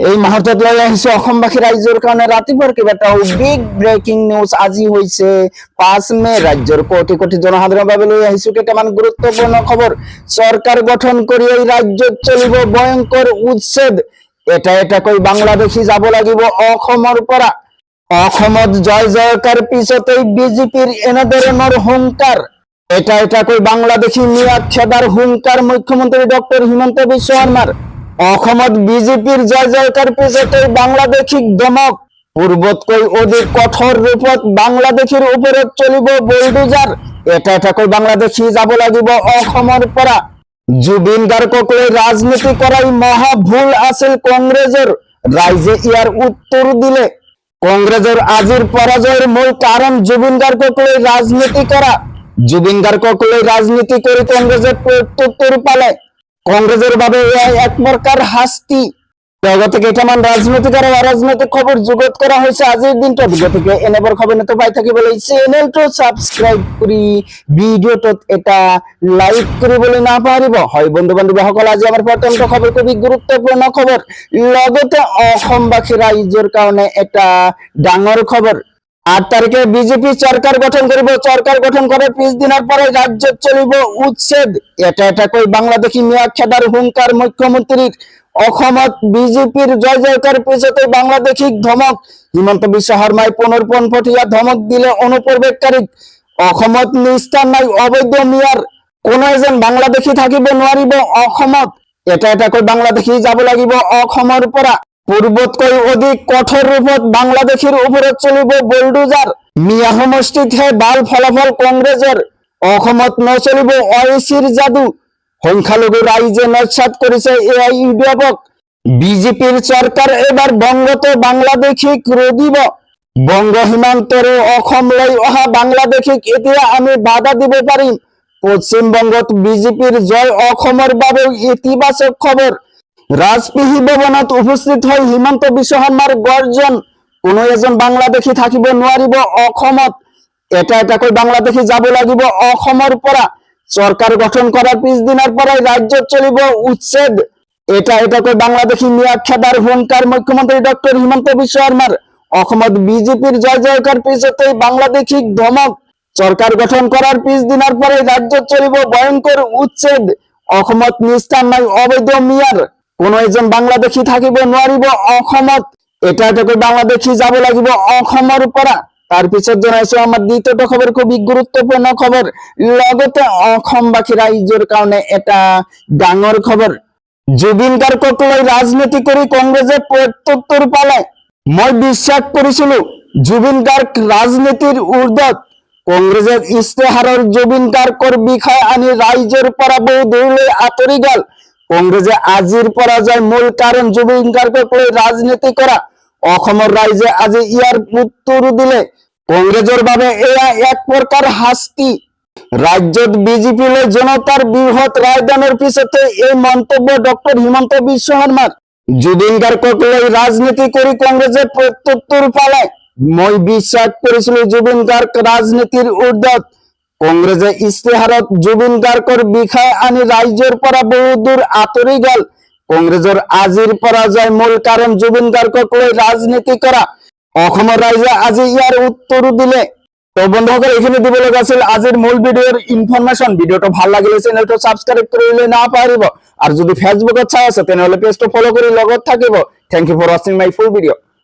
এই মুহূর্তে লৈ আহিছো অসমবাসী ৰাইজৰ কাৰণে ৰাতিপুৱাৰ কেইবাটাও বিগ ব্ৰেকিং নিউজ আজি হৈছে 5 মে ৰাজ্যৰ কোটি কোটি জনসাধাৰণৰ বাবে লৈ আহিছো কেইটামান গুৰুত্বপূৰ্ণ খবৰ। চৰকাৰ গঠন কৰি এই ৰাজ্যত চলিব ভয়ংকৰ উচ্ছেদ। এটা কৈ বাংলাদেশী যাব লাগিব অসমৰ পৰা। অসমত জয় জয়কাৰ পিছতেই বিজেপিৰ এনেধৰণৰ হুংকাৰ। এটা কৈ বাংলাদেশী মিয়া খেদাৰ হুংকাৰ মুখ্যমন্ত্ৰী ডক্টৰ হিমন্ত বিশ্ব শৰ্মাৰ। অসমত বিজেপিৰ জয় জয়কাৰ পিছতে বাংলাদেশীক দমক। পূৰ্বতকৈ অধিক কঠোৰ ৰূপত বাংলাদেশীৰ ওপৰত চলিব বুলডোজাৰ। এটা কৈ বাংলাদেশী যাব লাগিব অসমৰ পৰা। জুবিন গাৰ্গক লৈ ৰাজনীতি কৰাই মহা ভুল আছিল কংগ্ৰেছৰ। ৰাইজে ইয়াৰ উত্তৰ দিলে। কংগ্ৰেছৰ আজিৰ পৰাজয়ৰ মূল কাৰণ জুবিন গাৰ্গক লৈ ৰাজনীতি কৰা। জুবিন গাৰ্গক লৈ ৰাজনীতি কৰি কংগ্ৰেছে প্ৰত্যুত্তৰ পালে। কংগ্রেসের ভাবে এক প্রকার শাস্তি। জগতে কেইটামান রাজনৈতিক আর অরাজনৈতিক খবর যুগত করা হয়েছে আজির দিনটা। থেকে এনেবোৰ খবৰ নিতে পাই থাকিবলৈ চেনেলটো সাবস্ক্রাইব কৰি ভিডিওটোত এটা লাইক কৰিবলৈ নাপাহৰিব। হয় বন্ধু বান্ধৱীসকল, আজি আমাৰ প্ৰথম খবৰ খুবই গুৰুত্বপূৰ্ণ খবৰ। লগতে অসমবাসী ৰাইজৰ কাৰণে এটা ডাঙৰ খবৰ। 8 তারিখে বিজেপি সরকার গঠন করব। সরকার গঠন করার 20 দিনের পরে রাজ্যে চলিব উচ্ছেদ। এটা কৈ বাংলাদেশী মিয়া খেদার হুংকার মুখ্যমন্ত্রীর। অসমত বিজেপির জয় জয়কার পিছতে বাংলাদেশীক ধমক। হিমন্ত বিশ্ব শর্মাই পুনৰপঠীয়া ধমক দিলে অনুপ্ৰৱেশকাৰীক। অসমত নিষ্ঠা নাই অবৈধ মিয়াৰ। কোনো এজন বাংলাদেশী থাকিব নোৱাৰিব অসমত। এটা কৈ বাংলাদেশী যাব লাগিব অসমৰ পৰা। পূৰ্বতকৈ অধিক কঠোৰ ৰূপত বাংলাদেশীৰ ওপৰত চলিব বুলডোজাৰ। মিয়া সমষ্টিতহে ভাল ফলাফল কংগ্ৰেছৰ। অসমত নচলিব অএচিৰ যাদু। সংখ্যালঘু ৰাইজে নস্যাৎ কৰিছে এআই ইউডিএফক। বিজেপিৰ চৰকাৰ এবাৰ বংগতো বাংলাদেশীক ৰুধিব। বংগ সীমান্তৰে অসমলৈ অহা বাংলাদেশীক এতিয়া আমি বাধা দিব পাৰিম। পশ্চিম বংগত বিজেপিৰ জয় অসমৰ বাবে ইতিবাচক খবৰ। রাজপিহি ভবনত উপস্থিত হৈ হিমন্ত বিশ্ব শৰ্মাৰ গৰ্জন। কোনো এজন বাংলাদেশী থাকিব নোৱাৰিব অসমত। এটা কৈ বাংলাদেশী যাব লাগিব অসমৰ পৰা। চৰকাৰ গঠন কৰাৰ 20 দিনৰ পৰাই ৰাজ্যত চলিব উচ্ছেদ। এটা কৈ বাংলাদেশী মিয়া খেদাৰ হুংকাৰ মুখ্যমন্ত্ৰী ডক্টৰ হিমন্ত বিশ্ব শৰ্মাৰ। অসমত বিজেপিৰ জয় জয়কাৰ পিছতেই বাংলাদেশীক ধমক। চৰকাৰ গঠন কৰাৰ 20 দিনৰ পৰাই ৰাজ্যত চলিব ভয়ংকৰ উচ্ছেদ। অসমত নিষ্ঠা নাই অবৈধ মিয়াৰ। কোনো এজন বাংলাদেশী থাকিব নোৱাৰিব অসমত। এটা কৈ বাংলাদেশী যাব লাগিব অসমৰ পৰা। তাৰ পিছত জনাইছো আমাৰ দ্বিতীয়টো খবৰ, খুবই গুৰুত্বপূৰ্ণ খবৰ। লগতে অসমবাসী ৰাইজৰ কাৰণে এটা ডাঙৰ খবৰ। জুবিন গাৰ্গক লৈ ৰাজনীতি কৰি কংগ্ৰেছে প্ৰত্যুত্তৰ পালে। মই বিশ্বাস কৰিছিলো জুবিন গাৰ্গ ৰাজনীতিৰ ঊৰ্ধত। কংগ্ৰেছৰ ইস্তেহাৰৰ জুবিন গাৰ্গৰ বিষয় আনি ৰাইজৰ পৰা বহু দূৰলৈ আঁতৰি গল। কংগ্ৰেছে আজিৰ পৰাজয় মূল কাৰণ জুবিন গাৰ্গক লৈ ৰাজনীতি কৰা। অসমৰ ৰাইজে আজি ইয়াৰ উত্তৰ দিলে। কংগ্ৰেছৰ বাবে এয়া এক প্ৰকাৰ শাস্তি। ৰাজ্যত বিজেপিলৈ জনতাৰ বৃহৎ ৰায়দানৰ পিছতে এই মন্তব্য ডক্টৰ হিমন্ত বিশ্ব শৰ্মাৰ। জুবিন গাৰ্গক লৈ ৰাজনীতি কৰি কংগ্ৰেছে প্ৰত্যুত্তৰ পালে। মই বিশ্বাস কৰিছিলো জুবিন গাৰ্গ ৰাজনীতিৰ ঊৰ্ধত। কংগ্ৰেছে ইস্তেহাৰত জুবিন গাৰ্গৰ বিষয় আনি ৰাইজৰ পৰা বহু দূৰ আঁতৰি গল। কংগ্ৰেছৰ আজিৰ পৰাজয় মূল কাৰণ জুবিন গাৰ্গক লৈ ৰাজনীতি কৰা। অসমৰ ৰাইজে আজি ইয়াৰ উত্তৰ দিলে। তো বন্ধুসকল, এইখিনি দিব লগা আছিল আজিৰ মূল ভিডিঅ'ৰ ইনফৰমেশ্যন। ভিডিঅ'টো ভাল লাগিলে চেনেলটো সাবস্ক্ৰাইব কৰিবলৈ নাপাহৰিব। আৰু যদি ফেচবুকত চাই আছে তেনেহলে পেজটো ফলো কৰি লগত থাকিব। Thank you for watching my full ভিডিঅ'।